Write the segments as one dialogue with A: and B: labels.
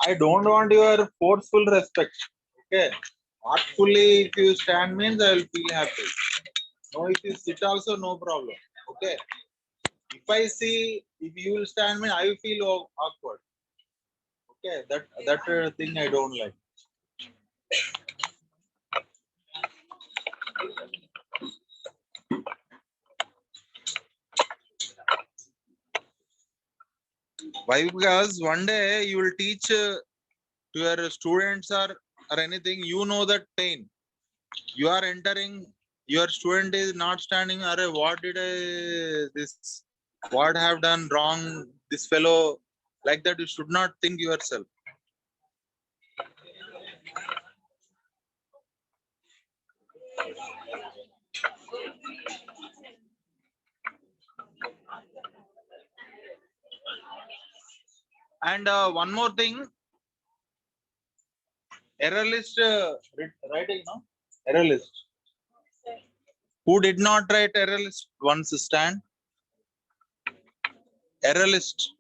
A: I don't want your forceful respect. Okay. Artfully, if you stand means I will feel happy. No, if you sit also, no problem. Okay. If I see, if you will stand means I will feel awkward. Okay. That thing I don't like. Why? Because one day you will teach to your students or anything, you know that pain. You are entering, your student is not standing. Arre, what did I this? What have done wrong? This fellow, like that. You should not think yourself. And one more thing, error list writing, no? Error list. Who did not write error list? Once stand. Error list.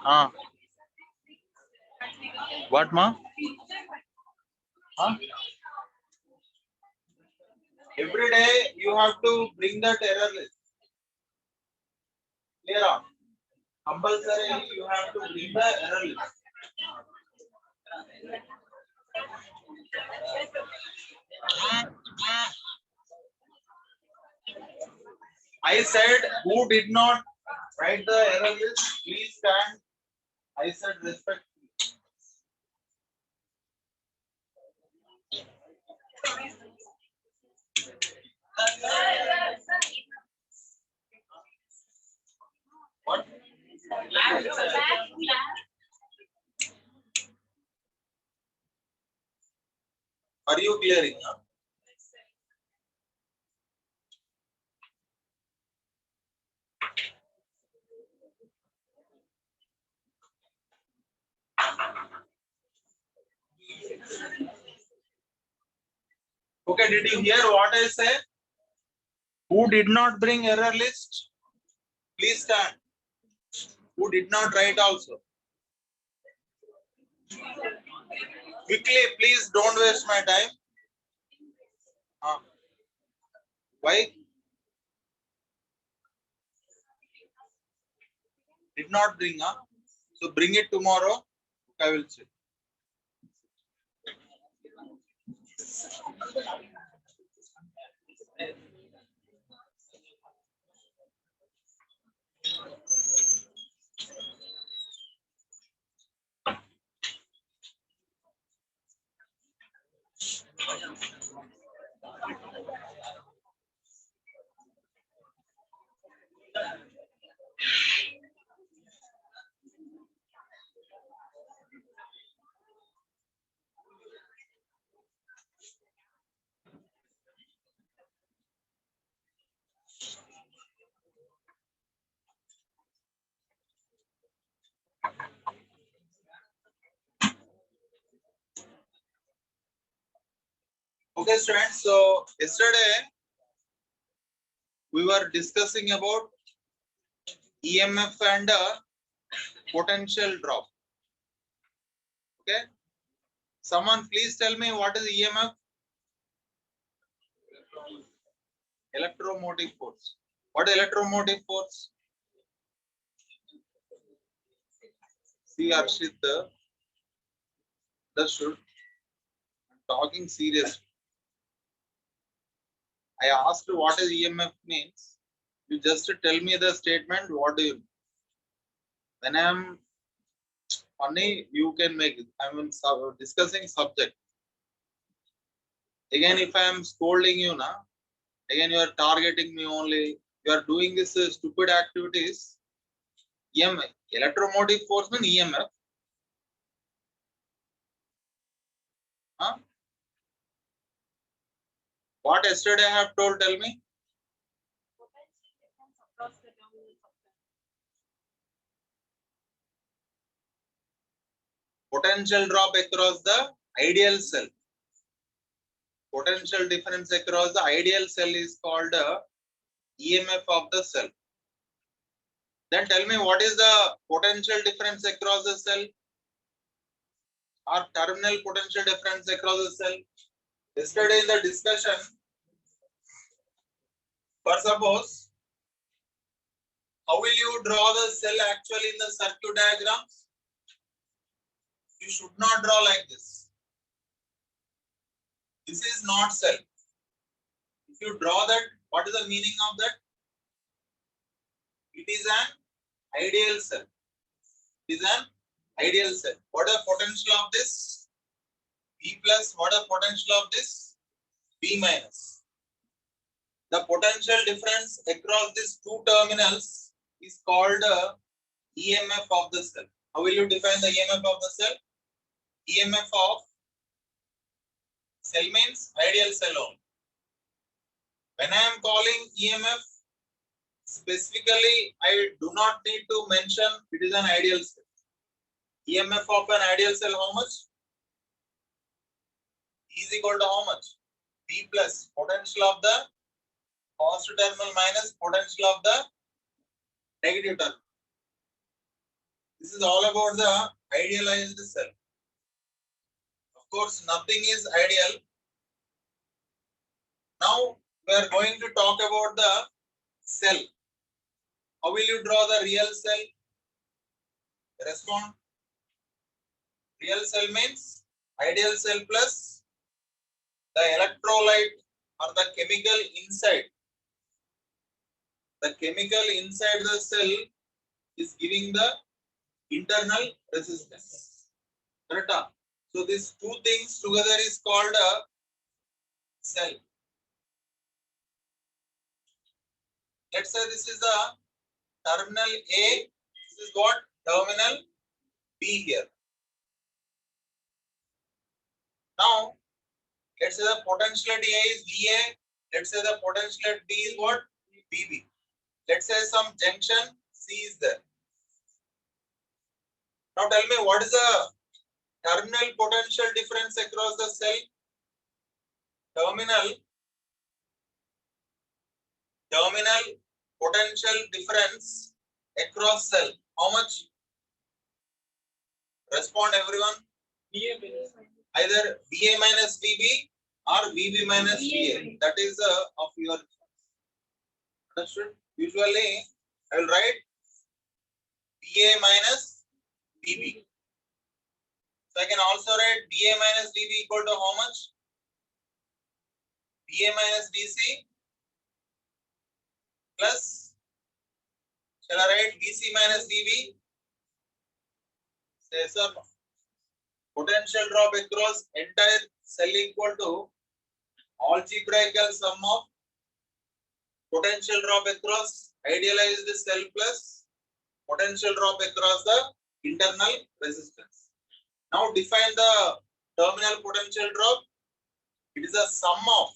A: Ah. What, ma? Huh? Every day you have to bring that error list. Clear on. Compulsory you have to bring the error list. I said, who did not write the error list? Please stand. I said, respect. What? Are you clearing? Huh? Okay, did you hear what I said? Who did not bring error list? Please stand. Who did not write also? Quickly, please don't waste my time. Why? Did not bring, huh? So bring it tomorrow. I will check. Okay, students. So yesterday we were discussing about EMF and potential drop. Okay. Someone please tell me what is EMF? Electromotive force. What is electromotive force? See, Arshit, that should. I'm talking seriously. I asked what is EMF means. You just tell me the statement. What do you? When I'm funny, you can make it. I'm discussing subject. Again, if I am scolding you now, again you are targeting me only. You are doing this stupid activities. EMF, electromotive force means EMF. Huh? What yesterday I have told, tell me. Potential drop across the ideal cell. potential difference across the ideal cell is called EMF of the cell. Then tell me, what is the potential difference across the cell or terminal potential difference across the cell? Yesterday in the discussion, for suppose, how will you draw the cell actually in the circuit diagrams? You should not draw like this. This is not cell. If you draw that, what is the meaning of that? It is an ideal cell. It is an ideal cell. What is the potential of this? V plus. What is the potential of this? V minus. The potential difference across these two terminals is called EMF of the cell. How will you define the EMF of the cell? EMF of cell means ideal cell only. When I am calling EMF, specifically, I do not need to mention it is an ideal cell. EMF of an ideal cell, how much? E is equal to how much? V plus potential of the positive terminal minus potential of the negative terminal. This is all about the idealized cell. Of course, nothing is ideal. Now we are going to talk about the cell. How will you draw the real cell? Respond. Real cell means ideal cell plus the electrolyte or the chemical inside. The chemical inside the cell is giving the internal resistance. Correct? So these two things together is called a cell. Let's say this is the terminal A. This is what? Terminal B here. Now, let's say the potential at A is VA. Let's say the potential at B is what? VB. Let's say some junction C is there. Now tell me, what is the terminal potential difference across the cell? Terminal potential difference across cell. How much? Respond everyone. Either VA minus VB or VB minus VA. That is of your choice. Understood? Usually, I will write VA minus VB. So I can also write VA minus VB equal to how much? VA minus VC plus, shall I write VC minus VB? Say sir, potential drop across entire cell equal to algebraical sum of potential drop across idealized cell plus potential drop across the internal resistance. Now define the terminal potential drop. It is a sum of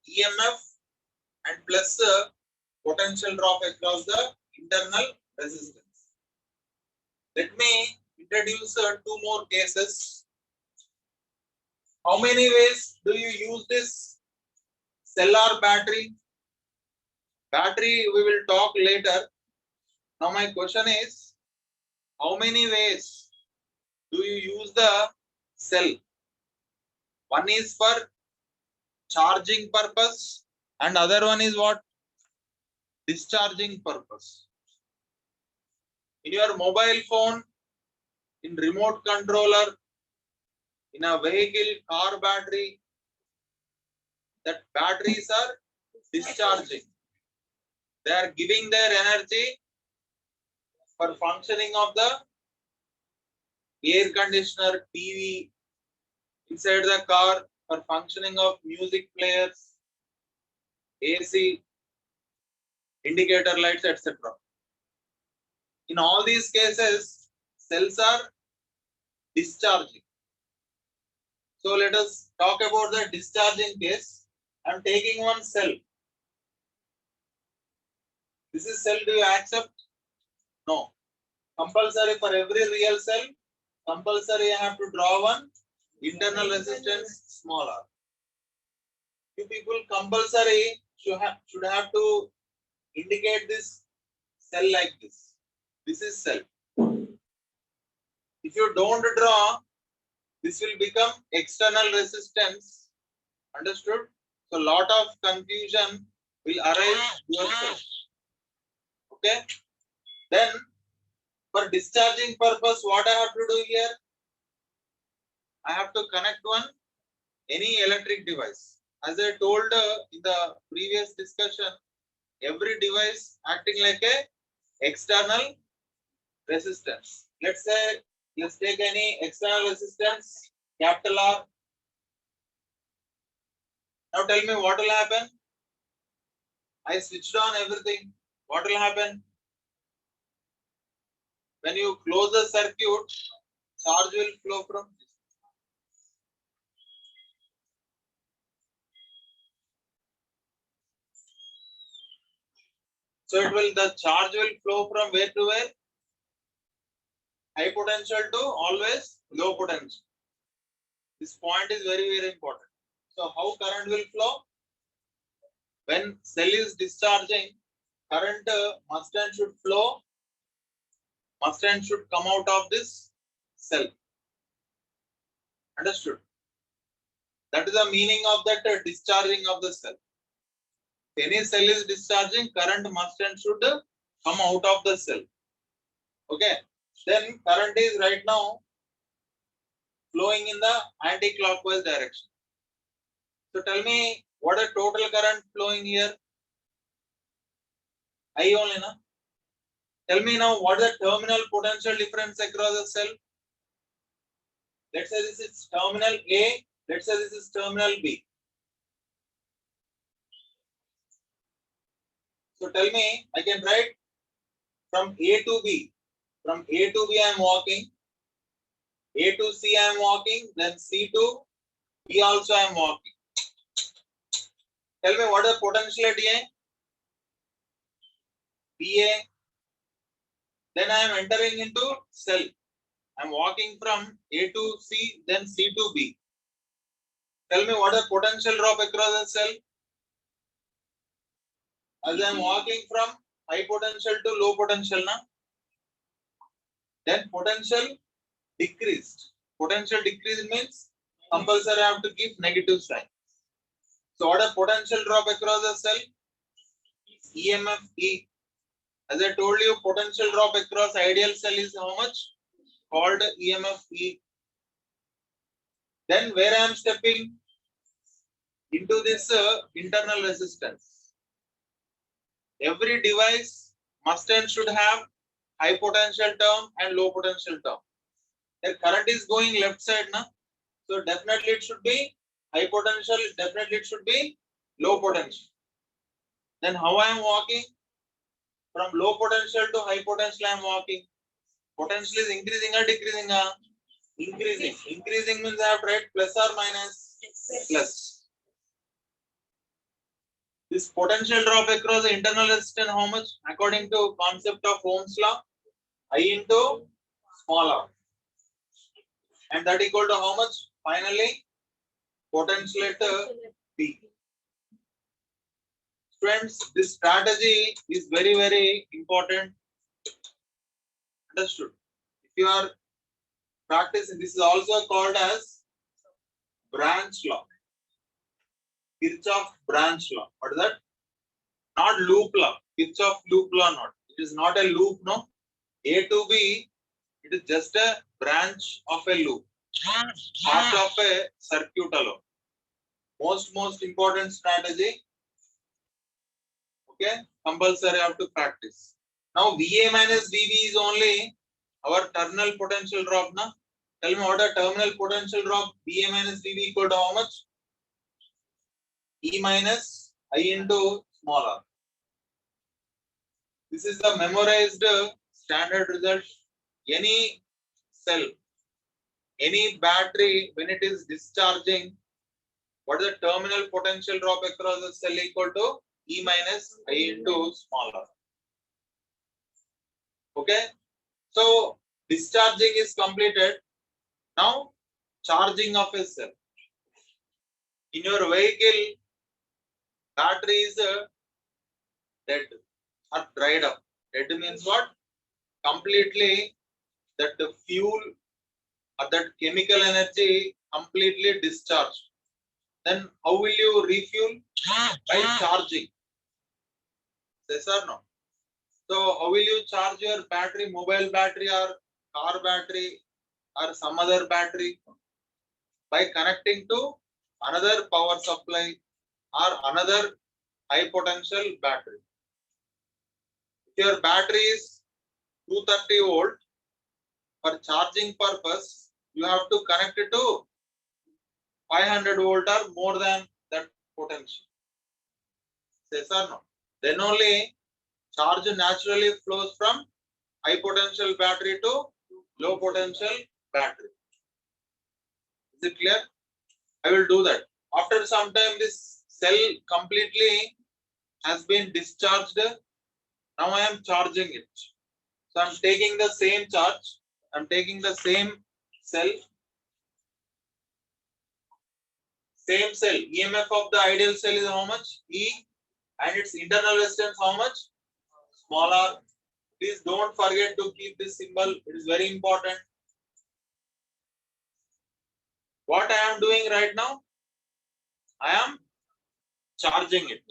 A: EMF and plus potential drop across the internal resistance. Let me introduce two more cases. How many ways do you use this cell or battery? Battery we will talk later. Now my question is, how many ways do you use the cell? One is for charging purpose and other one is what? Discharging purpose. In your mobile phone, in remote controller, in a vehicle, car battery, that batteries are discharging. They are giving their energy for functioning of the air conditioner, TV, inside the car, for functioning of music players, AC, indicator lights, etc. In all these cases, cells are discharging. So let us talk about the discharging case. I am taking one cell. This is cell. Do you accept? No. Compulsory for every real cell. Compulsory I have to draw one internal resistance small r. You people compulsory should have to indicate this cell like this. This is cell. If you don't draw, this will become external resistance. Understood? So lot of confusion will arise yourself. Okay? Then for discharging purpose, what I have to do here? I have to connect any electric device. As I told in the previous discussion, every device acting like a external resistance. Let's take any external resistance, capital R. Now tell me what will happen. I switched on everything. What will happen? When you close the circuit, charge will flow from this. So the charge will flow from where to where? High potential to always low potential. This point is very, very important. So how current will flow? When cell is discharging, current must and should flow, must and should come out of this cell. Understood? That is the meaning of that discharging of the cell. If any cell is discharging, current must and should come out of the cell. Okay. Then current is right now flowing in the anti-clockwise direction. So tell me what a total current flowing here? I only na. Tell me now what is the terminal potential difference across the cell? Let's say this is terminal A. Let's say this is terminal B. So tell me, I can write from A to B. From A to B I am walking. A to C I am walking. Then C to B also I am walking. Tell me what is the potential at A? BA. Then I am entering into cell. I am walking from A to C, then C to B. Tell me what is the potential drop across the cell? As I am walking from high potential to low potential, na? Then potential decreased. Potential decrease means compulsory I have to give negative sign. So what is potential drop across the cell? EMF E. As I told you, potential drop across ideal cell is how much? Called EMF E. Then where I am stepping? Into this internal resistance. Every device must and should have high potential term and low potential term. The current is going left side, na? So definitely it should be high potential, definitely it should be low potential. Then how I am walking? From low potential to high potential I am walking. Potential is increasing or decreasing? Increasing. Increasing means I have to write plus or minus? Plus. This potential drop across the internal resistance how much? According to concept of Ohm's law, I into small r. And that equal to how much? Finally, potential at B. Friends, this strategy is very, very important. Understood? If you are practicing, this is also called as branch law. Kirchhoff branch law. What is that? Not loop law. Kirchhoff loop law not. It is not a loop, no. A to B, it is just a branch of a loop. Part of a circuit alone. Most important strategy. Okay, compulsory have to practice. Now VA minus VB is only our terminal potential drop. Na? Tell me what a terminal potential drop VA minus VB equal to how much? E minus I into small r. This is the memorized standard result. Any cell, any battery, when it is discharging, what is the terminal potential drop across the cell equal to E minus I into small r. Okay. So discharging is completed. Now charging of a cell. In your vehicle, battery is dead or dried up. Dead means what? Completely that the fuel or that chemical energy completely discharged. Then how will you refuel? By charging. Yes or no? So how will you charge your battery, mobile battery or car battery or some other battery? By connecting to another power supply or another high potential battery. If your battery is 230 volt, for charging purpose, you have to connect it to 500 volt or more than that potential. Yes or no? Then only charge naturally flows from high potential battery to low potential battery. Is it clear? I will do that. After some time, this cell completely has been discharged. Now I am charging it. So I am taking the same charge. I am taking the same cell. Same cell. EMF of the ideal cell is how much? E. And its internal resistance how much? Small r. Please don't forget to keep this symbol. It is very important. What I am doing right now? I am charging it.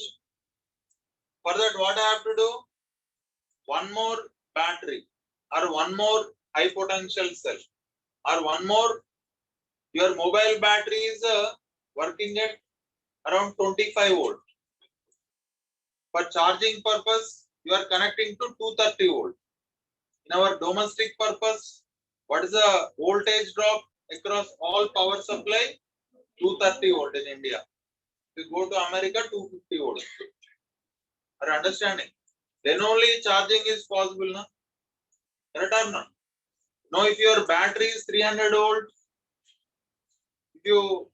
A: For that, what I have to do? One more battery or one more high potential cell or one more. Your mobile battery is working at around 25 volt. For charging purpose, you are connecting to 230 volt. In our domestic purpose, what is the voltage drop across all power supply? 230 volt in India. If you go to America, 250 volt. Are you understanding? Then only charging is possible, no? Correct or not? Now, if your battery is 300 volt, if you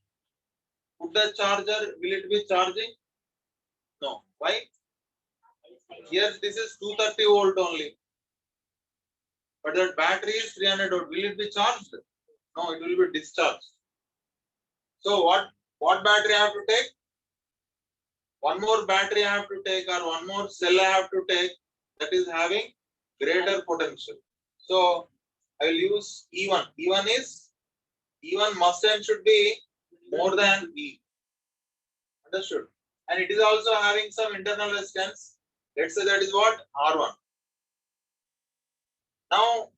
A: put the charger, will it be charging? No. Why? Here, this is 230 volt only. But that battery is 300 volt. Will it be charged? No, it will be discharged. So, what battery I have to take? One more battery I have to take or one more cell I have to take that is having greater potential. So, I will use E1. E1 must and should be more than E. Understood? And it is also having some internal resistance. Let's say that is what? R1. Now,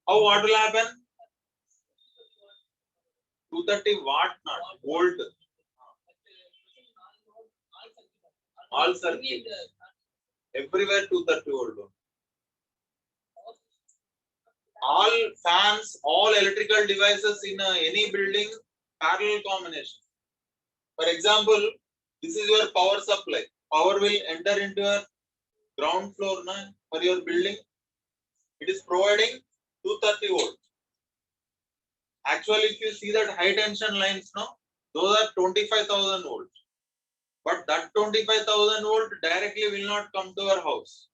A: what will happen? 230 watt, not volt. All circuit. Everywhere 230 volt. All fans, all electrical devices in any building, parallel combination. For example, this is your power supply. Power will enter into your ground floor for your building. It is providing 230 volt. Actually, if you see that high tension lines, those are 25,000 volt. But that 25,000 volt directly will not come to our house.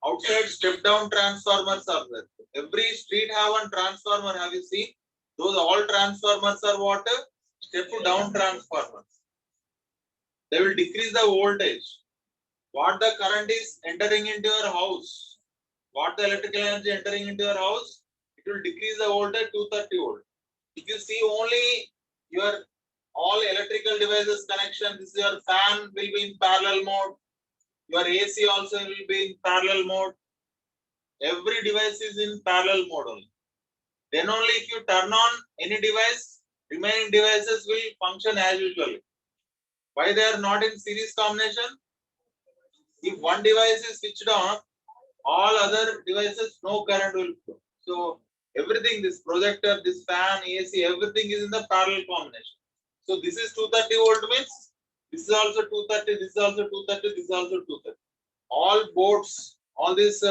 A: Outside step down transformers are there. Every street have one transformer. Have you seen? Those all transformers are what? Step down transformers. They will decrease the voltage. What the current is entering into your house, what the electrical energy entering into your house, it will decrease the voltage 230 volt. If you see only your all electrical devices connection, this is your fan will be in parallel mode. Your AC also will be in parallel mode. Every device is in parallel mode only. Then only if you turn on any device, remaining devices will function as usual. Why they are not in series combination? If one device is switched on, all other devices no current will flow. So everything, this projector, this fan, AC, everything is in the parallel combination. So this is 230 volt means this is also 230, this is also 230, this is also 230. All boards, all these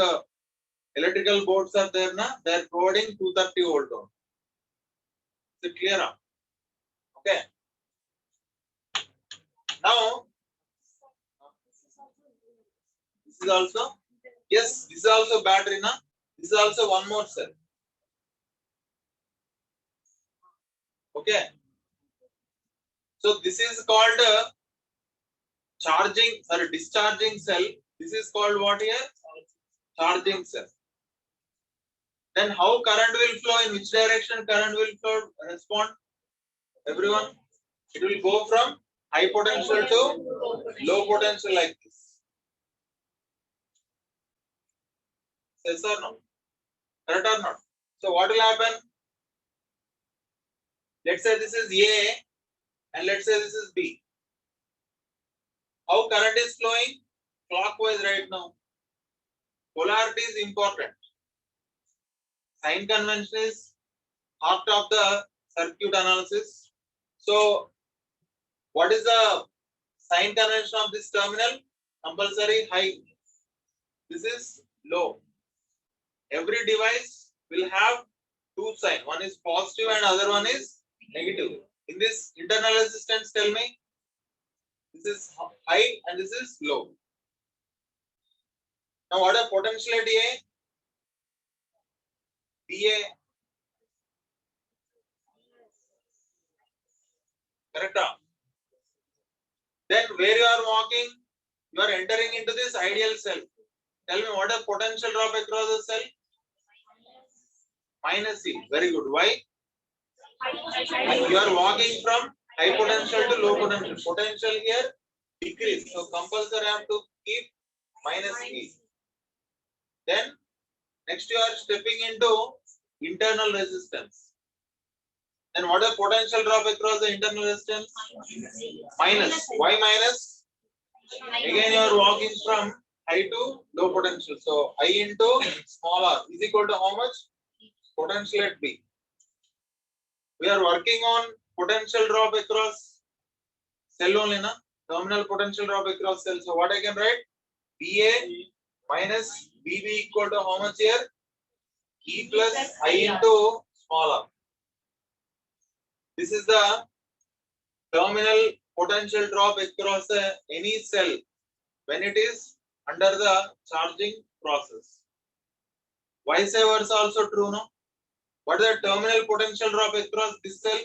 A: electrical boards are there, they are providing 230 volt on. Is it clear? Okay. Now, this is also, yes, this is also battery, This is also one more cell. Okay. So this is called charging or discharging cell. This is called what here? Charging cell. Then how current will flow? In which direction current will flow? Respond, everyone. It will go from high potential to low potential like this. Yes or no? Correct or not? So what will happen? Let's say this is A and let's say this is B. How current is flowing? Clockwise right now. Polarity is important. Sign convention is heart of the circuit analysis. So what is the sign convention of this terminal? Compulsory high. This is low. Every device will have two signs. One is positive and other one is negative. In this internal resistance, tell me, this is high and this is low. Now what are potential at A? BA. Correct? Then where you are walking, you are entering into this ideal cell. Tell me what is potential drop across the cell? Minus C. Very good. Why? You are walking from high potential to low potential. Potential here decrease. So compulsory have to keep minus E. Then next you are stepping into internal resistance. Then what is potential drop across the internal resistance? Minus. Why minus? Again you are walking from high to low potential. So I into small r is equal to how much? Potential at B. We are working on potential drop across cell only, na? Terminal potential drop across cell. So what I can write? BA minus BB equal to how much here? E plus I into small r. This is the terminal potential drop across any cell when it is under the charging process. Vice versa also true, no? What is the terminal potential drop across this cell?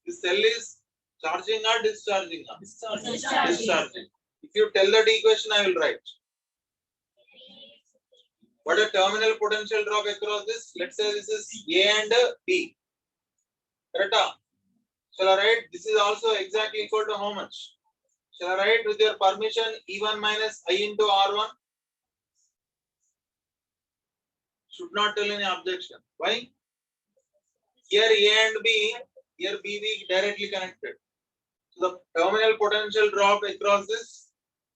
A: This cell is charging or discharging? Discharging. If you tell that equation, I will write. What is terminal potential drop across this? Let's say this is A and B. Correct? Shall I write? This is also exactly equal to how much? Shall I write with your permission E1 minus I into R1? Should not tell any objection. Why? Here A and B, here BB directly connected. So the terminal potential drop across this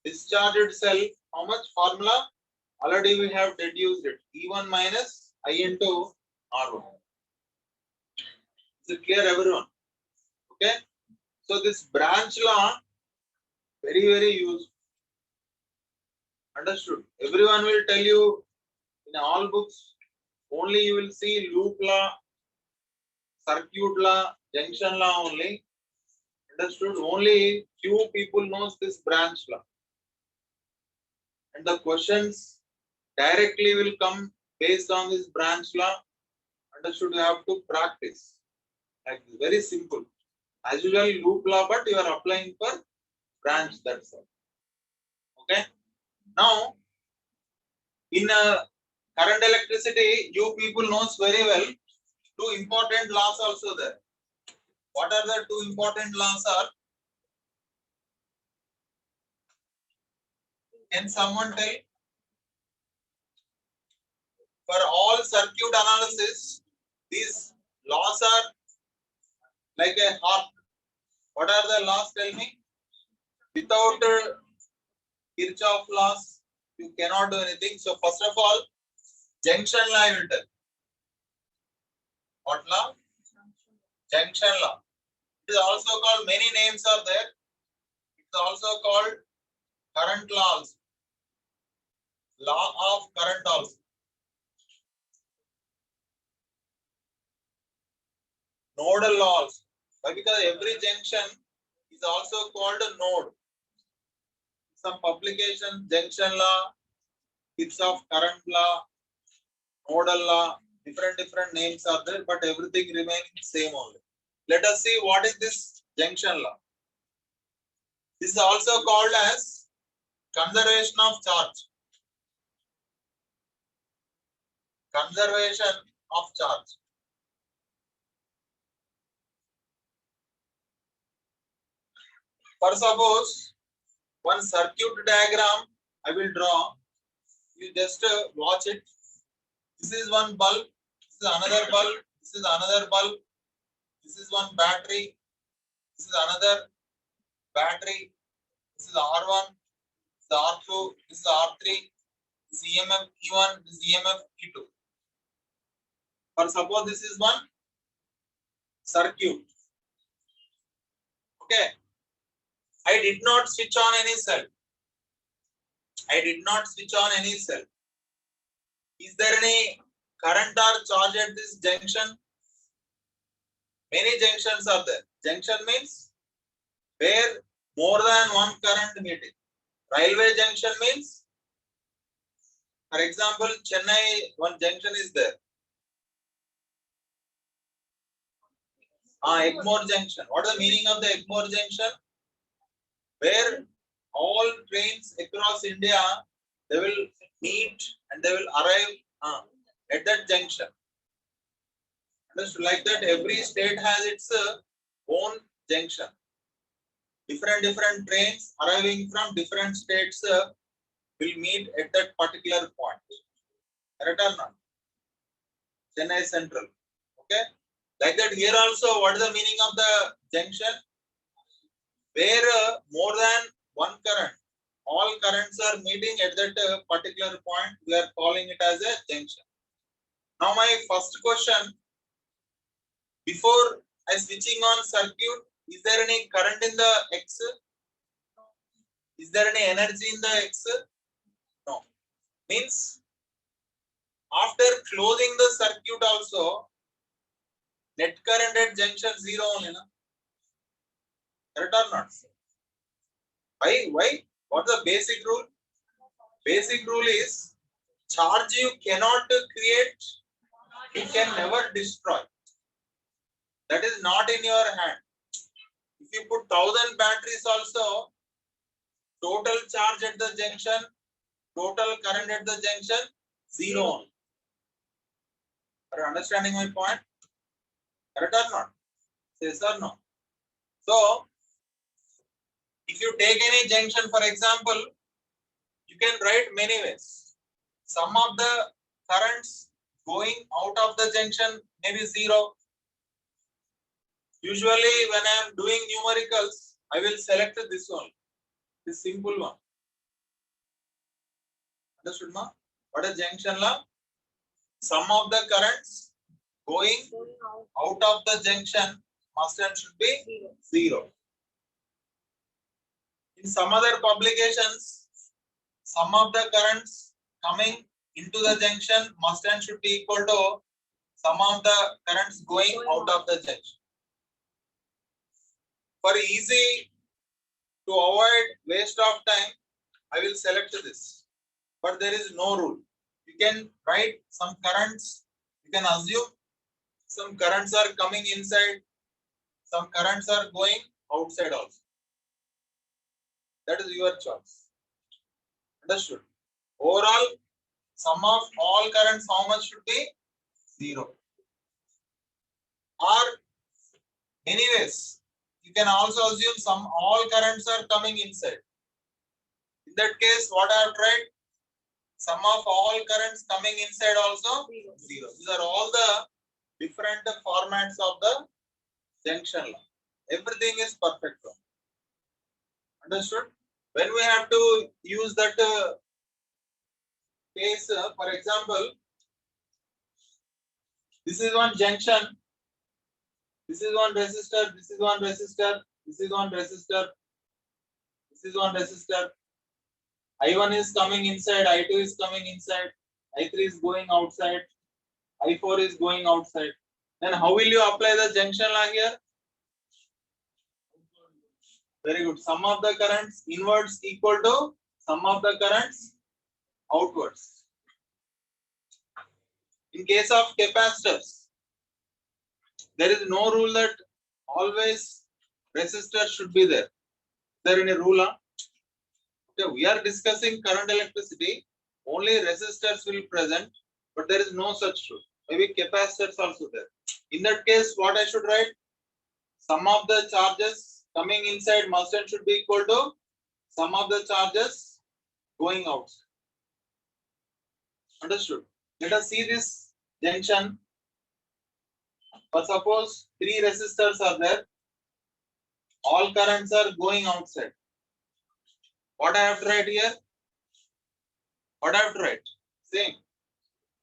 A: discharged cell, how much formula? Already we have deduced it. E1 minus I into R1. Is it clear, everyone? Okay. So this branch law, very, very useful. Understood? Everyone will tell you in all books, only you will see loop law, circuit law, junction law only. Understood? Only few people knows this branch law. And the questions directly will come based on this branch law. Understood? You have to practice. Like very simple. As usual, loop law, but you are applying for branch, that's all. Okay. Now, in current electricity, you people knows very well two important laws also there. What are the two important laws are? Can someone tell? For all circuit analysis, these laws are like a heart. What are the laws? Tell me. Without Kirchhoff laws, you cannot do anything. So first of all, junction law I will tell. What law? Junction law. It is also called, many names are there. It is also called current law also. Law of current also. Nodal law also. Why? Because every junction is also called a node. Some publication, junction law, Kirchhoff current law, nodal law, Different names are there, but everything remaining same only. Let us see what is this junction law. This is also called as conservation of charge. Conservation of charge. For suppose one circuit diagram I will draw. You just watch it. This is one bulb. This is another bulb. This is another bulb. This is one battery. This is another battery. This is R1. This is R2. This is R3. This is EMF E1. This is EMF E2. For suppose this is one circuit. Okay. I did not switch on any cell. I did not switch on any cell. Is there any current or charge at this junction? Many junctions are there. Junction means where more than one current meeting. Railway junction means, for example, Chennai, one junction is there. Egmore junction. What is the meaning of the Egmore junction? Where all trains across India, they will meet and they will arrive at that junction. Just like that, every state has its own junction. Different trains arriving from different states will meet at that particular point. Correct or not? Chennai Central. Okay. Like that, here also, what is the meaning of the junction? Where more than one current, all currents are meeting at that particular point, we are calling it as a junction. Now, my first question, before I switching on circuit, is there any current in the X? Is there any energy in the X? No. Means after closing the circuit also, net current at junction 0 only. Na? Correct or not? Why? Why? What's the basic rule? Basic rule is charge you cannot create, you can never destroy. That is not in your hand. If you put 1000 batteries also, total charge at the junction, total current at the junction, 0 only. Are you understanding my point? Correct or not? Yes or no? So, if you take any junction, for example, you can write many ways. Some of the currents going out of the junction may be 0. Usually, when I am doing numericals, I will select this one, this simple one. Understood, ma? What is junction law? Some of the currents going out of the junction must and should be 0. In some other publications, some of the currents coming into the junction must and should be equal to some of the currents going out of the junction. For easy to avoid waste of time, I will select this. But there is no rule. You can write some currents. You can assume some currents are coming inside. Some currents are going outside also. That is your choice. Understood? Overall, sum of all currents, how much should be? 0. Or anyways, you can also assume some all currents are coming inside. In that case, what I have tried? Sum of all currents coming inside also 0. These are all the different formats of the junction law. Everything is perfect. Understood? When we have to use that case, for example, this is one junction. This is one resistor. This is one resistor. This is one resistor. This is one resistor. I1 is coming inside. I2 is coming inside. I3 is going outside. I4 is going outside. Then how will you apply the junction law here? Very good. Sum of the currents inwards equal to sum of the currents outwards. In case of capacitors, there is no rule that always resistors should be there. Is there any rule? Okay, we are discussing current electricity. Only resistors will present, but there is no such rule. Maybe capacitors also there. In that case, what I should write? Sum of the charges coming inside must and should be equal to sum of the charges going out. Understood? Let us see this junction. But suppose 3 resistors are there. All currents are going outside. What I have to write here? What I have to write? Same.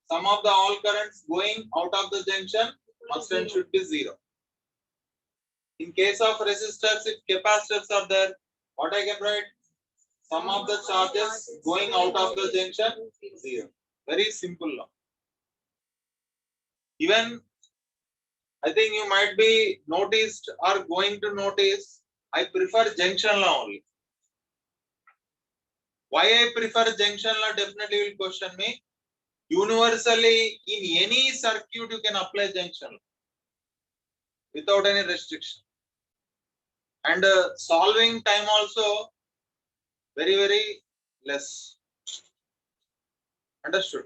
A: Sum of the all currents going out of the junction must and should be 0. In case of resistors, if capacitors are there, what I can write? Sum of the charges going out of the junction 0. Very simple law. Even I think you might be noticed or going to notice, I prefer junction law only. Why I prefer junction law? Definitely will question me. Universally, in any circuit, you can apply junction law without any restriction. And solving time also very, very less. Understood?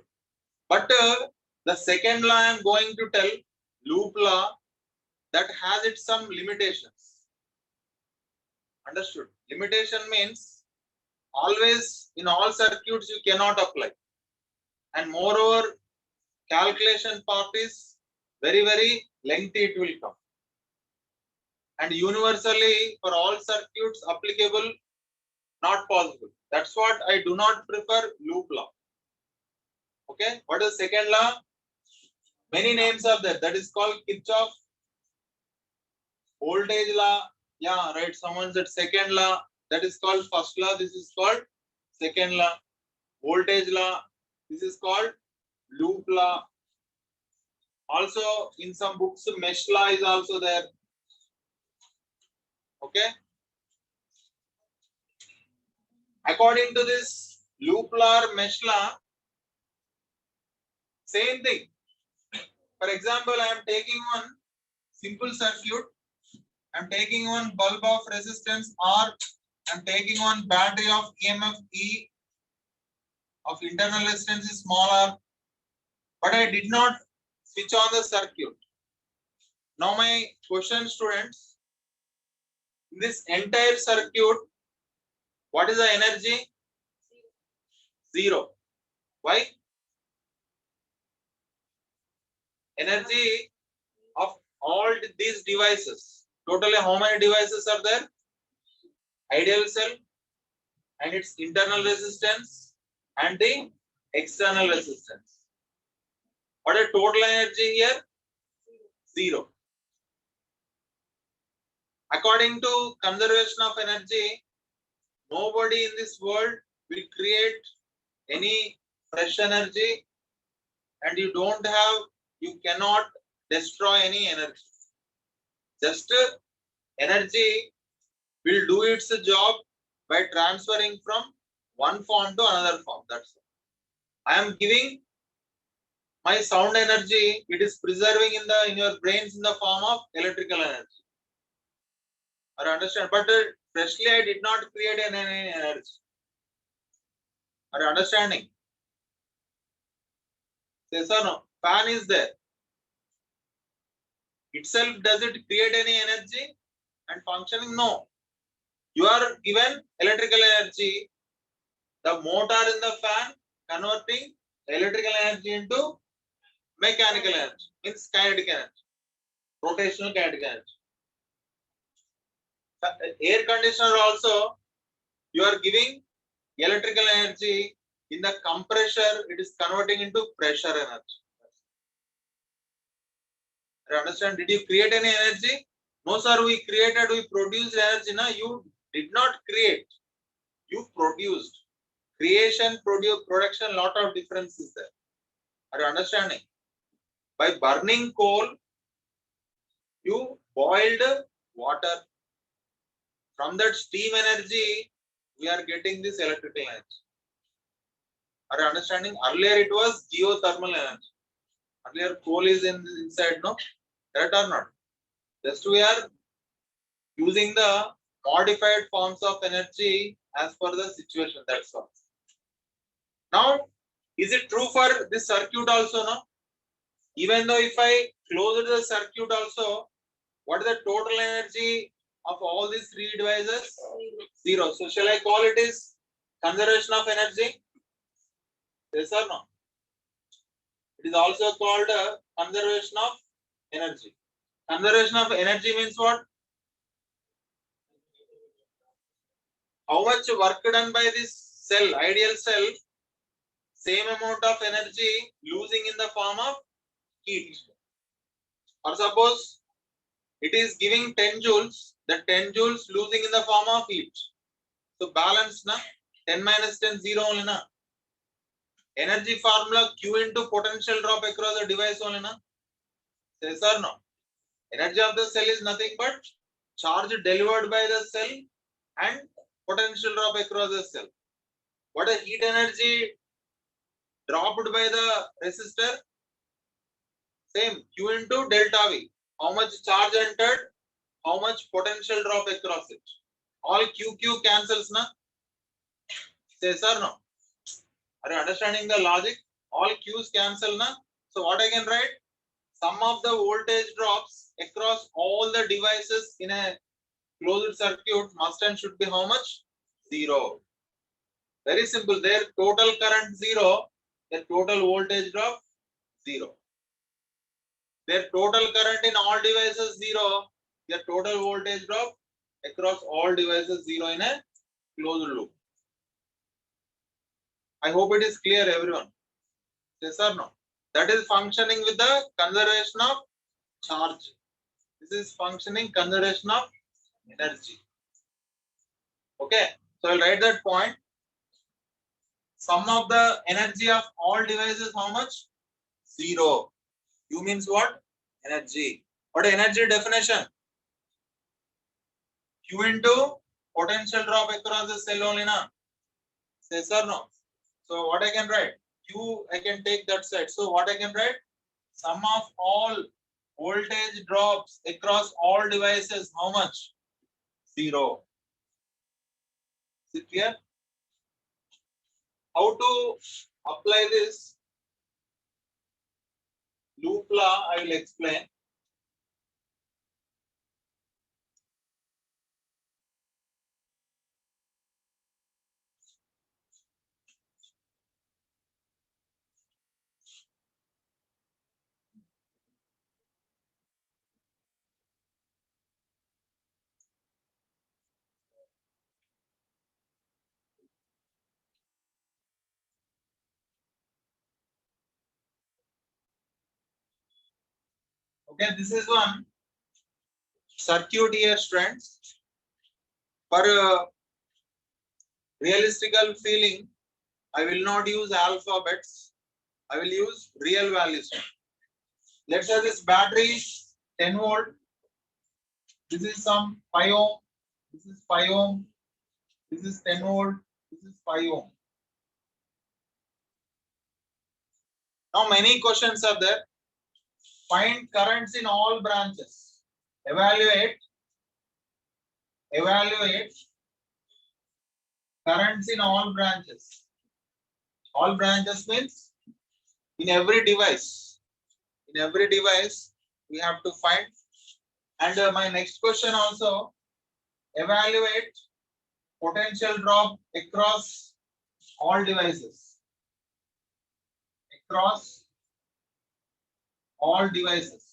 A: But the second law I am going to tell, loop law, that has its some limitations. Understood? Limitation means always in all circuits you cannot apply. And moreover, calculation part is very, very lengthy it will come. And universally for all circuits applicable, not possible. That's what I do not prefer loop law. Okay, what is second law? Many names are there. That is called Kirchhoff voltage law. Yeah, right. Someone said second law. That is called first law. This is called second law. Voltage law. This is called loop law. Also, in some books, mesh law is also there. Okay. According to this loop law or mesh law, same thing. For example, I am taking one simple circuit. I am taking one bulb of resistance R. I am taking one battery of EMF E of internal resistance is small r. But I did not switch on the circuit. Now my question, students, in this entire circuit, what is the energy? 0. Why? Energy of all these devices. Totally how many devices are there? Ideal cell and its internal resistance and the external resistance. What is total energy here? 0. According to conservation of energy, nobody in this world will create any fresh energy, and you cannot destroy any energy. Just energy will do its job by transferring from one form to another form. That's all. I am giving my sound energy, it is preserving in your brains in the form of electrical energy. I understand, but freshly I did not create any energy. Are you understanding? Yes or no? Fan is there. Itself, does it create any energy and functioning? No. You are given electrical energy. The motor in the fan converting electrical energy into mechanical energy, means kinetic energy, rotational kinetic energy. Air conditioner also, you are giving electrical energy. In the compressor, it is converting into pressure energy. You understand? Did you create any energy? No, sir. We produced energy. No, you did not create. You produced. Creation, production, lot of difference is there. Are you understanding? By burning coal, you boiled water. From that steam energy, we are getting this electrical energy. Are you understanding? Earlier it was geothermal energy. Earlier coal is inside, no? Correct or not? Just we are using the modified forms of energy as per the situation. That's all. Now, is it true for this circuit also? No? Even though if I close the circuit also, what is the total energy of all these three devices? Zero. So shall I call it is conservation of energy? Yes or no? It is also called conservation of energy. Conservation of energy means what? How much work done by this cell, ideal cell, same amount of energy losing in the form of heat. Or suppose it is giving 10 joules, the 10 joules losing in the form of heat. So balance na 10 minus 10 0 only na. Energy formula Q into potential drop across the device only na. Yes or no? Energy of the cell is nothing but charge delivered by the cell and potential drop across the cell. What is heat energy dropped by the resistor? Same Q into delta V. How much charge entered? How much potential drop across it? All QQ cancels na? Yes or no? Are you understanding the logic? All Q's cancel na? So what I can write? Sum of the voltage drops across all the devices in a closed circuit must and should be how much? Zero. Very simple. Their total current zero, their total voltage drop zero. Their total current in all devices zero, their total voltage drop across all devices zero in a closed loop. I hope it is clear, everyone. Yes or no? That is functioning with the conservation of charge. This is functioning conservation of energy. Okay, so I'll write that point. Sum of the energy of all devices how much? Zero. U means what? Energy. What energy definition? Q into potential drop across the cell only na? Yes or no? So what I can write? Q I can take that side. So what I can write? Sum of all voltage drops across all devices how much? Zero. Is it clear? How to apply this loop law I will explain. Okay, this is one circuit here, friends. For realistical feeling, I will not use alphabets. I will use real values. Let's say this battery is 10 volt. This is some 5 ohm. This is 5 ohm. This is 10 volt. This is 5 ohm. Now many questions are there. Find currents in all branches. Evaluate currents in all branches. All branches means in every device. In every device, we have to find. And my next question also, evaluate potential drop across all devices. Across all devices.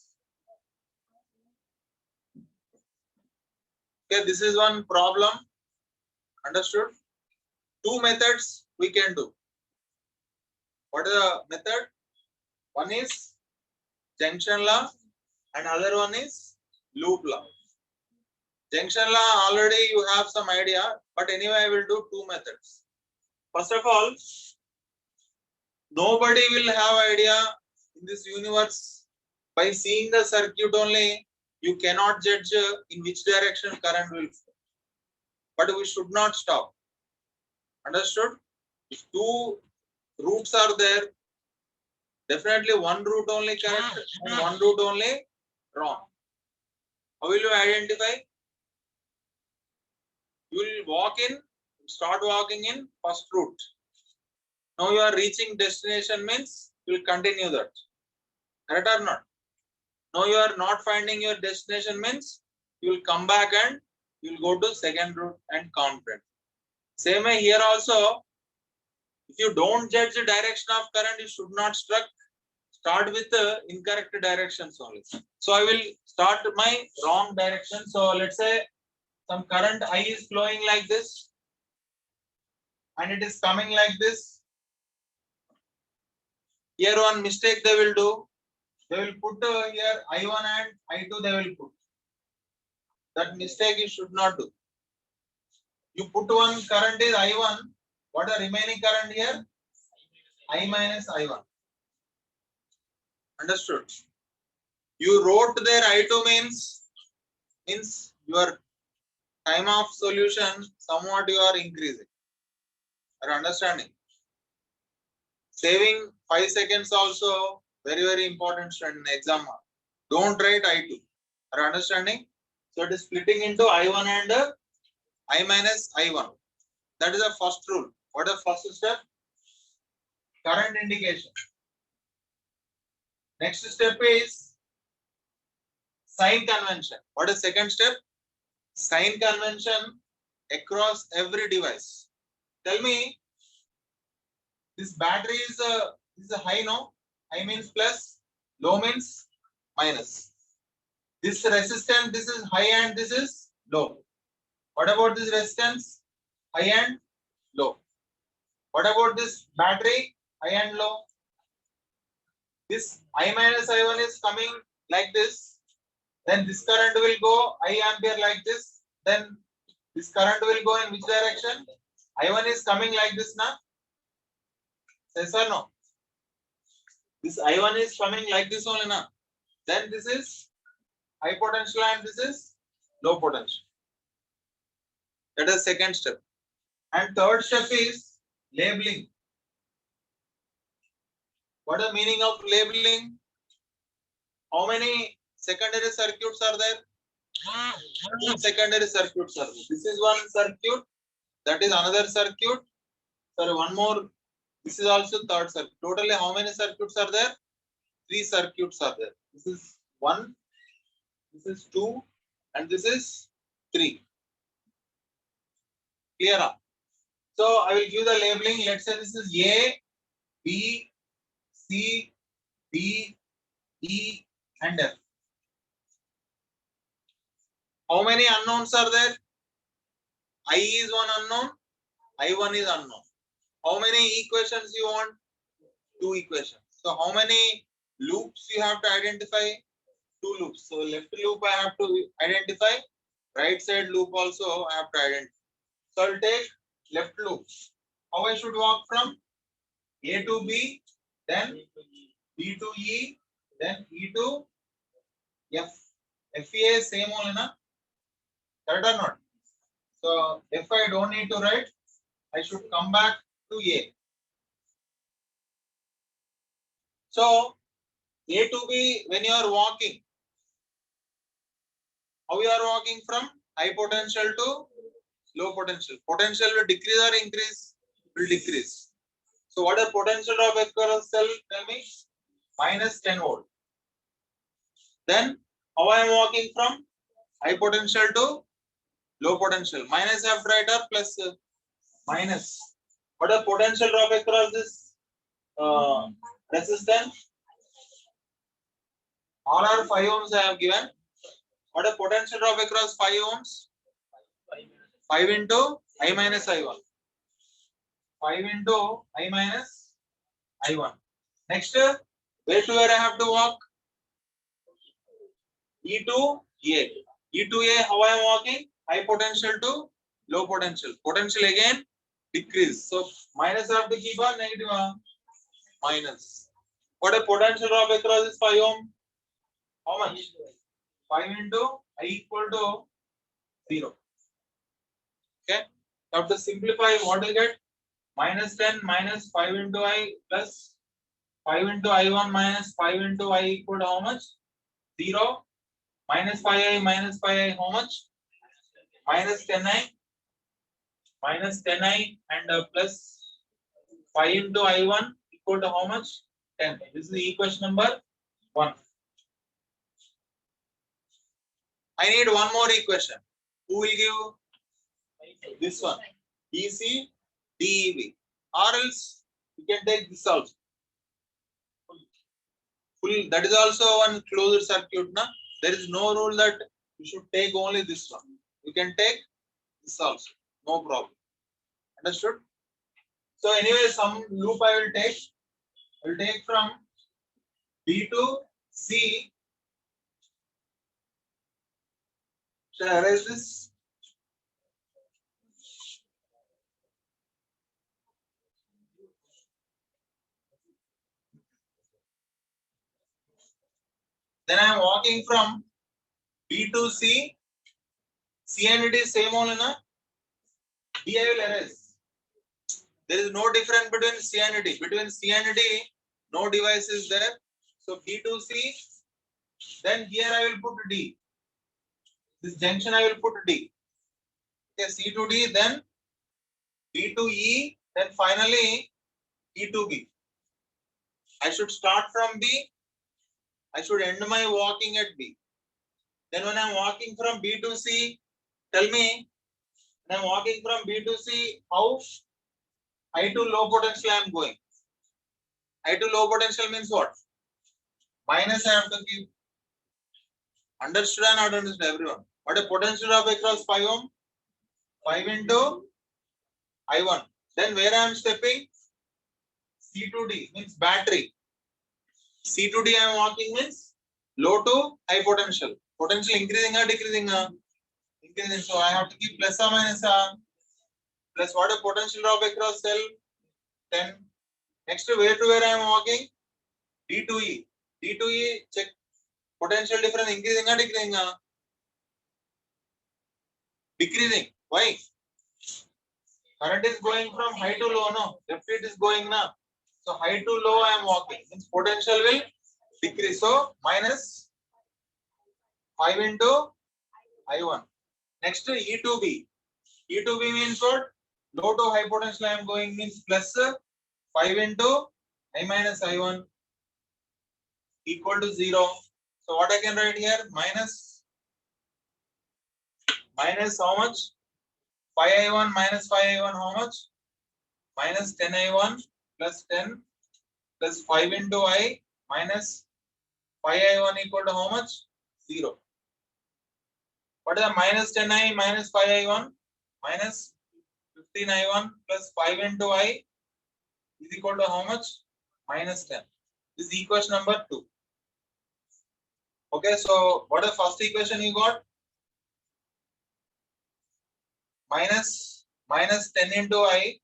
A: Okay, this is one problem. Understood? Two methods we can do. What is the method? One is junction law and other one is loop law. Junction law already you have some idea, but anyway I will do two methods. First of all, nobody will have idea in this universe. By seeing the circuit only, you cannot judge in which direction current will flow. But we should not stop. Understood? If two routes are there, Definitely one route only correct and one route only wrong. How will you identify? You will start walking in first route. Now you are reaching destination means you will continue that. Correct or not? Now you are not finding your destination means you will come back and you will go to second route and confident. Same way here also, if you don't judge the direction of current, you should not start with the incorrect directions only. So I will start my wrong direction. So let's say some current I is flowing like this and it is coming like this. Here one mistake they will do. They will put here I1 and I2 they will put. That mistake you should not do. You put one current is I1. What are remaining current here? I minus I1. Understood? You wrote there I2 means your time of solution somewhat you are increasing. Are understanding? Saving 5 seconds also very important in exam. Don't write I2. Are understanding? So it is splitting into I1 and I minus I1. That is the first rule. What is the first step? Current indication. Next step is sign convention. What is second step? Sign convention across every device. Tell me, this battery is a high, no? High means plus, low means minus. This resistance, this is high and this is low. What about this resistance? High and low. What about this battery? High and low. This I minus I1 is coming like this. Then this current will go I ampere like this. Then this current will go in which direction? I1 is coming like this now. Yes or no? This I1 is coming like this only now. Then this is high potential and this is low potential. That is second step. And third step is labeling. What is the meaning of labeling? How many secondary circuits are there? Two secondary circuits are there. This is one circuit. That is another circuit. Sorry, one more. This is also third circuit. Totally, how many circuits are there? 3 circuits are there. This is 1, this is 2, and this is 3. Clear? So I will give the labeling. Let's say this is A, B, C, D, E, and F. How many unknowns are there? I is one unknown, I1 is unknown. How many equations you want? 2 equations. So how many loops you have to identify? 2 loops. So left loop I have to identify. Right side loop also I have to identify. So I'll take left loop. How I should walk from A to B, then B to E, then E to F. FA same only, na? Correct or not? So if I don't need to write, I should come back to A. So A to B, when you are walking, how you are walking from high potential to low potential? Potential will decrease or increase? Will decrease. So what is potential of across cell? Tell me. Minus 10 volt. Then how I am walking from high potential to low potential? Minus half right or plus minus? What is potential drop across this resistance? All are 5 ohms I have given. What is potential drop across 5 ohms? 5 into I minus I1. 5 into I minus I1. Next, where to where I have to walk? E to A. E to A, how I am walking? High potential to low potential. Potential again decrease. So minus I have to keep a negative minus. What a potential drop across is 5 ohm? How much? 5 into I equal to 0. Okay. You have to simplify what you get. Minus 10 minus 5 into I plus 5 into I1 minus 5 into I equal to how much? 0. Minus 5I minus 5I how much? Minus 10I. Minus 10I and plus 5 into I1 equal to how much? 10. This is the equation number 1. I need one more equation. Who will give this one? EC DEV. Or else you can take this also. Full, that is also one closed circuit. Na? There is no rule that you should take only this one. You can take this also. No problem. Understood? So anyway, some loop I will take. I will take from B to C. Shall I erase this? Then I am walking from B to C. C and D is same only, na? D I will erase. There is no difference between C and D. Between C and D, no device is there. So B to C. Then here I will put D. This junction I will put D. Okay, C to D, then D to E, then finally E to B. I should start from B. I should end my walking at B. Then when I am walking from B to C, tell me, when I am walking from B to C, how high to low potential I am going? High to low potential means what? Minus I have to keep. Understood or not understood, everyone? What a potential drop across 5 ohm? 5 into I1. Then where I am stepping? C to D means battery. C to D I am walking means low to high potential. Potential increasing or decreasing? Increasing. So I have to keep plus or minus. Plus what a potential drop across cell? 10. Next where to where I am walking? D to E. D to E, check potential difference increasing or decreasing? Decreasing. Why? Current is going from high to low, no? Left it is going now. So high to low I am walking. Means potential will decrease. So minus 5 into I1. Next E to B. E to B means what? Low to high potential I am going means plus 5 into I minus I1 equal to 0. So what I can write here? Minus how much? 5I1 minus 5I1 how much? Minus 10I1 plus 10 plus 5 into I minus 5I1 equal to how much? 0. What is the minus 10I minus 5I1? Minus 15I1 plus 5 into I is equal to how much? Minus 10. This is equation number 2. Okay, so what is the first equation you got? Minus 10 into I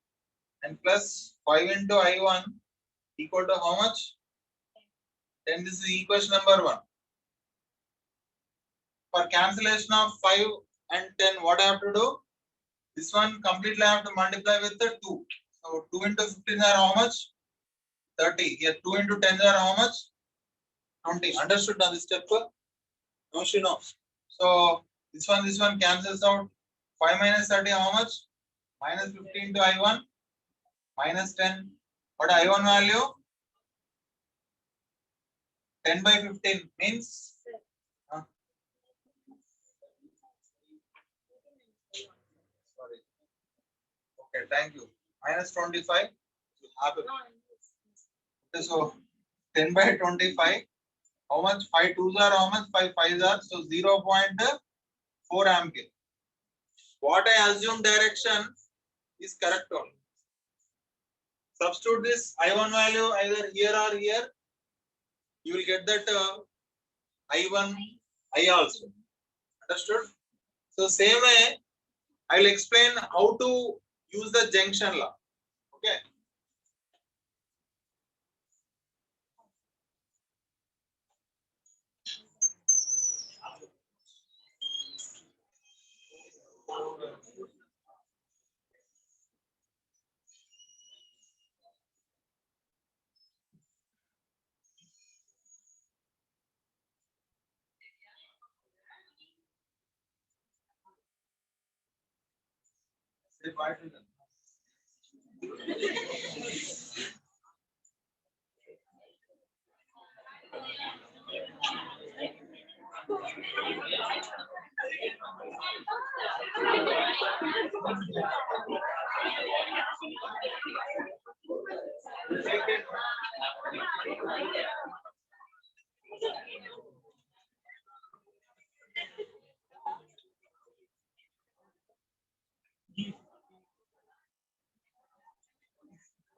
A: and plus 5 into I1 equal to how much? 10. This is equation number 1. For cancellation of 5 and 10, what I have to do? This one completely I have to multiply with the 2. So 2 into 15 are how much? 30. Here 2 into 10 are how much? 20. Understood now this step? No, she know. So this one cancels out. 5 minus 30 how much? Minus 15 to I1 minus 10. What I1 value? 10 by 15 means sorry. Okay, thank you. Minus 25. Okay, so 10 by 25. How much? 5 twos are how much? 5 fives are. So 0.4 ampere. What I assume direction is correct only. Substitute this I1 value either here or here. You will get that I1, I also. Understood? So same way, I will explain how to use the junction law. Okay.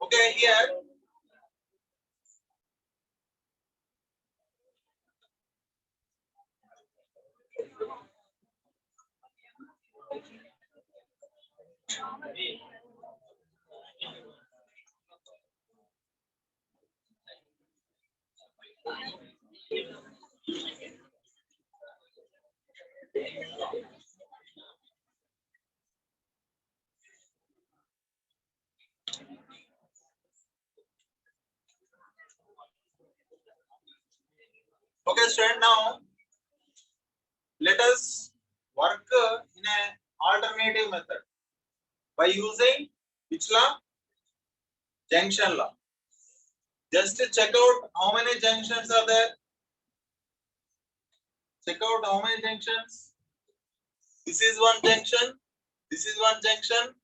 A: Okay, here okay, student, now let us work in a alternative method by using which law? Junction law. Just check out how many junctions are there. Check out how many junctions. This is one junction. This is one junction.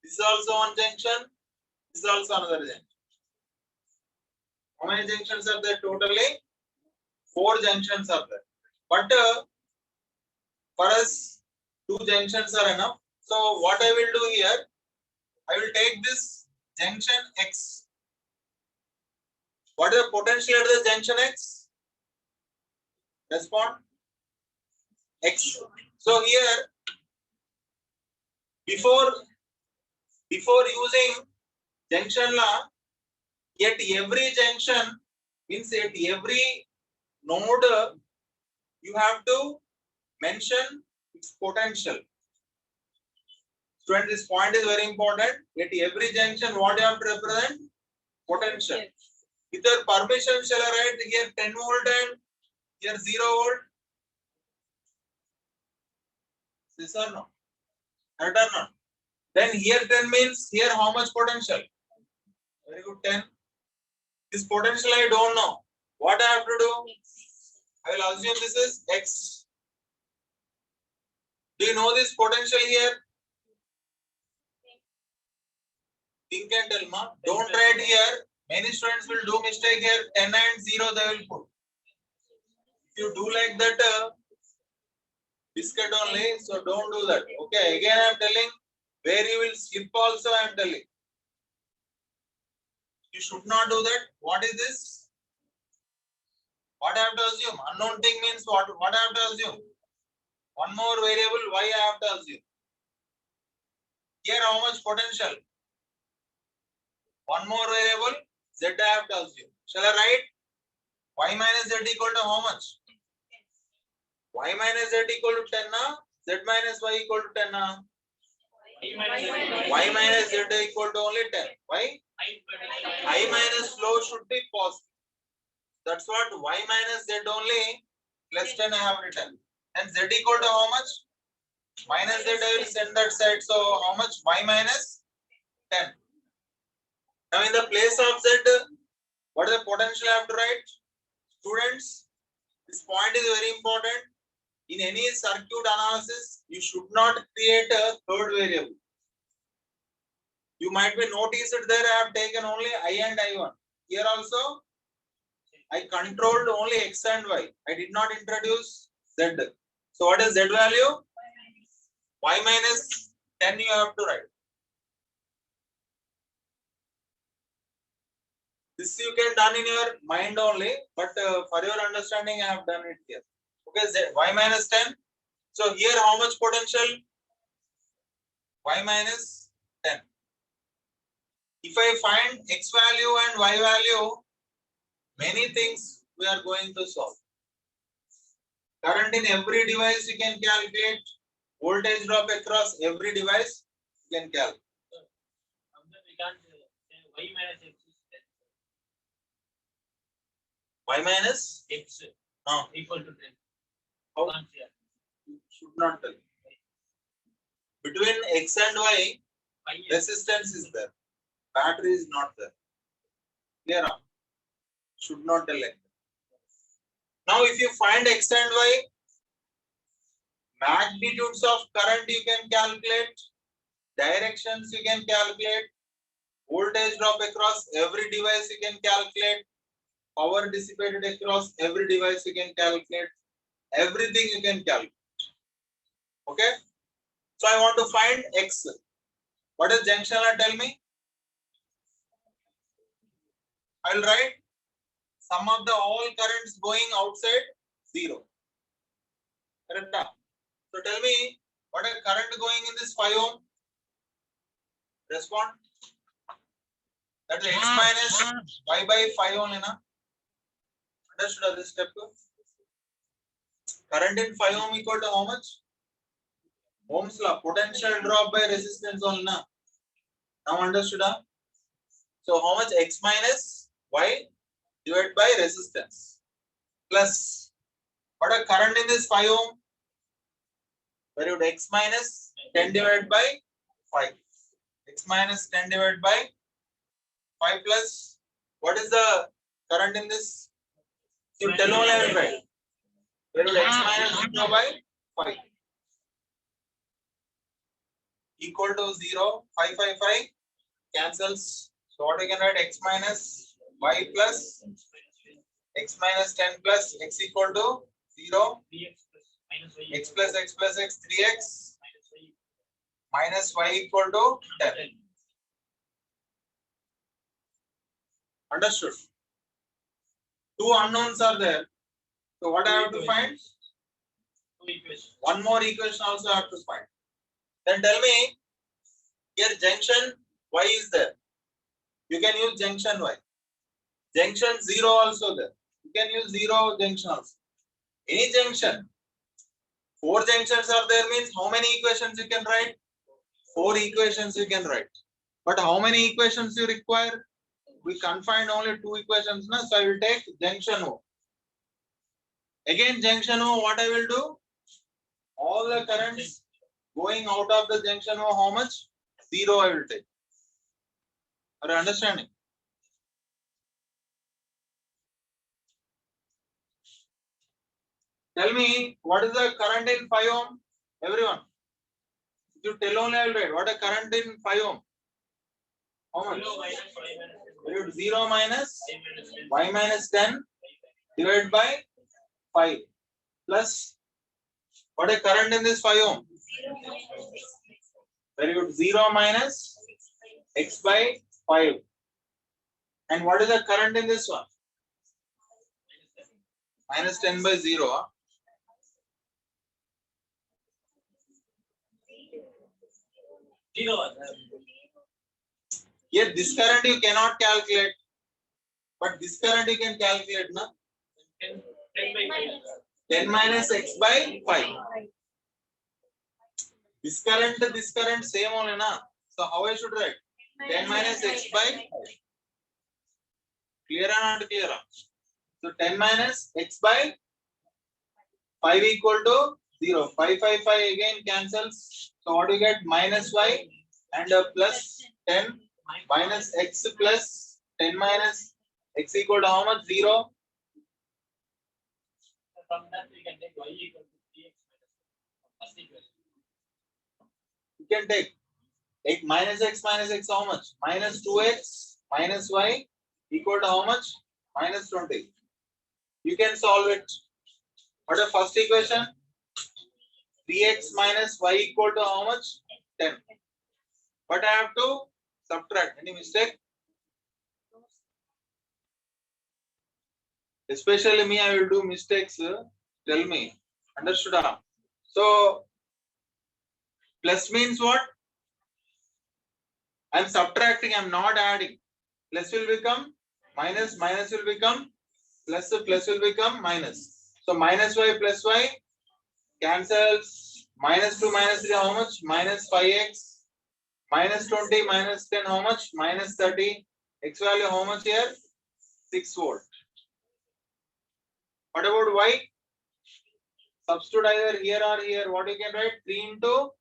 A: This is also one junction. This is also another junction. How many junctions are there totally? 4 junctions are there. But for us, 2 junctions are enough. So what I will do here, I will take this junction X. What is the potential at the junction X? Respond. X. So here, before using junction law, at every junction means at every node, you have to mention its potential. Student, this point is very important. At every junction, what you have to represent? Potential. Yes. With your permission, shall I write here 10 volt and here 0 volt? Yes or no? Right or not? Then here 10 means here how much potential? Very good, 10. This potential I don't know. What I have to do? I will assume this is X. Do you know this potential here? Think and tell, ma. Don't write here. Many students will do mistake here. 10 and 0 they will put. If you do like that, biscuit only. So don't do that. Okay. Again, I am telling where you will slip also. I am telling. You should not do that. What is this? What I have to assume? Unknown thing means what? What I have to assume? One more variable y I have to assume. Here how much potential? One more variable z I have to assume. Shall I write? Y minus z equal to how much? Y minus z equal to 10 na? Z minus y equal to 10 na? Y minus z equal to only 10. Why? I minus flow should be positive. That's what y minus z only plus 10 I have written. And z equal to how much? Minus z I will send that side. So how much? Y minus 10. Now in the place of z, what is the potential I have to write? Students, this point is very important. In any circuit analysis, you should not create a third variable. You might be noticed there I have taken only I and I1. Here also, I controlled only X and Y. I did not introduce Z. So what is Z value? Y minus 10 you have to write. This you can done in your mind only, but for your understanding, I have done it here. Okay, Z, Y minus 10. So here how much potential? Y minus 10. If I find X value and Y value, many things we are going to solve. Current in every device you can calculate. Voltage drop across every device you can calculate.
B: We can't say y minus x is 10.
A: Y minus
B: X equal to 10.
A: How?
B: Can't say.
A: You should not tell. Between X and Y, Resistance is there. Battery is not there. Clear? Should not tell like that. Now, if you find X and Y, magnitudes of current you can calculate, directions you can calculate, voltage drop across every device you can calculate, power dissipated across every device you can calculate, everything you can calculate. Okay? So I want to find X. What is junction? Tell me. I will write sum of the all currents going outside 0. Correct? So tell me what is current going in this 5 ohm? Respond. That is X minus Y by 5 ohm. Understood this step? Current in 5 ohm equal to how much? Ohm's law. Potential drop by resistance only. Now understood? So how much X minus Y divided by resistance plus what a current in this 5 ohm? Very good. X minus 10 divided by 5. X minus 10 divided by 5 plus what is the current in this? So tell only I will write. Very good. X minus 0 by 5 equal to 0. 5 cancels. So what we can write? X minus Y plus X minus 10 plus X equal to 0. X plus X plus X 3X minus Y equal to 10. Understood? Two unknowns are there. So what I have to find? One more equation also I have to find. Then tell me, here junction Y is there. You can use junction Y. Junction 0 also there. You can use 0 junction also. Any junction. 4 junctions are there means how many equations you can write? 4 equations you can write. But how many equations you require? We confined only 2 equations. Na? So I will take junction O. Again junction O, what I will do? All the currents going out of the junction O, how much? 0 I will take. Are you understanding? Tell me, what is the current in 5 ohm? Everyone. If you tell only I will write. What is current in 5 ohm? How much? 0 minus Y minus 10 divided by 5 plus what is current in this 5 ohm? Very good. 0 minus X by 5. And what is the current in this one? Minus 10 by 0. Huh? Here this current you cannot calculate. But this current you can calculate. Na? 10 minus X by 5. This current same only. Na? So how I should write? 10 minus X by 5. Clear or not clear? So 10 minus X by 5 equal to 0. 5 again cancels. So what do you get? Minus Y and plus 10 minus X plus 10 minus X equal to how much? 0.
B: From that we can take Y equal to 3x minus 1.
A: You can take minus X how much? Minus 2X minus Y equal to how much? Minus 20. You can solve it. What is the first equation? 3x minus y equal to how much? 10. But I have to subtract. Any mistake? Especially me, I will do mistakes. Tell me. Understood? So, plus means what? I am subtracting, I am not adding. Plus will become minus, minus will become plus, plus will become minus. So, minus y plus y cancels. Minus 2 minus 3 how much? Minus 5x. Minus 20 minus 10 how much? Minus 30. X value how much here? 6 volt. What about y? Substitute either here or here. What you can write? 3 into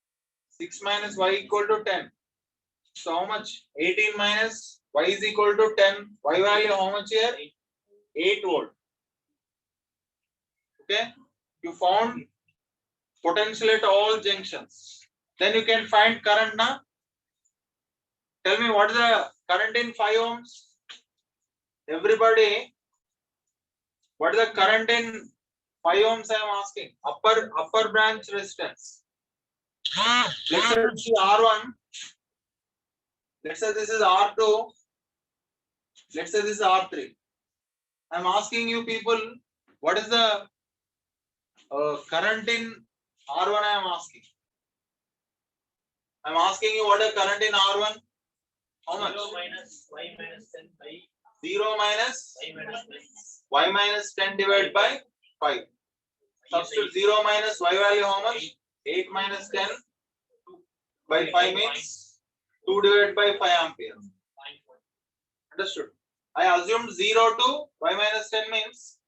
A: 6 minus y equal to 10. So how much? 18 minus y is equal to 10. Y value how much here? 8 volt. Okay. You found potential at all junctions. Then you can find current now. Tell me what is the current in 5 ohms? Everybody, what is the current in 5 ohms? I am asking. Upper branch resistance. Let's say this is R1. Let's say this is R2. Let's say this is R3. I am asking you people, what is the current in R1? I am asking. I am asking you what is current in R1? How much?
B: 0 minus y minus 10 by
A: 0 minus
B: y minus 10.
A: y minus 10 divided by 5. Substitute 0 minus y value how much? 8 minus 10 by 5 means 2 divided by 5 ampere. Understood? I assumed 0 to y minus 10 means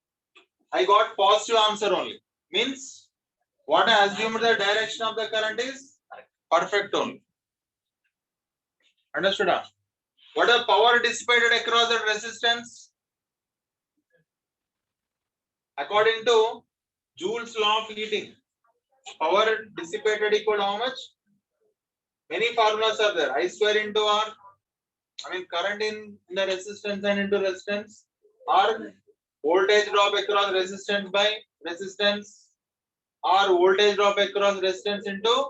A: I got positive answer only. Means what I assumed the direction of the current is perfect only. Understood? What is the power dissipated across the resistance? According to Joule's law of heating, power dissipated equal to how much? Many formulas are there. I square into R. I mean current in the resistance and into resistance. R voltage drop across resistance by resistance. R voltage drop across resistance into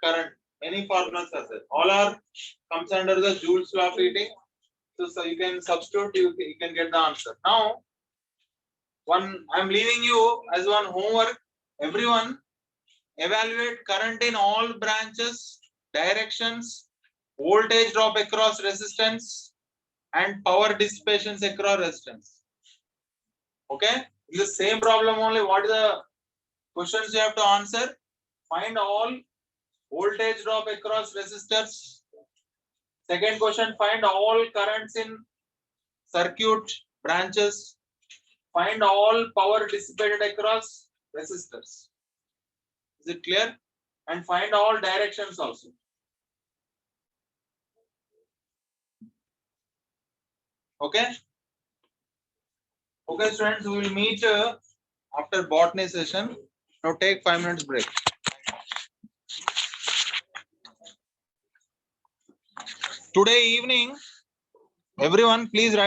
A: current. Many formulas are there. All are comes under the Joule's law of heating. So you can substitute. You can get the answer. Now, I'm leaving you as one homework. Everyone, evaluate current in all branches, directions, voltage drop across resistance, and power dissipations across resistance. Okay? In the same problem only, what is the questions you have to answer? Find all voltage drop across resistors. Second question, find all currents in circuit branches. Find all power dissipated across resistors. Is it clear? And find all directions also. Okay? Okay, students, we will meet after botany session. Now take 5 minutes break. Today evening, everyone please write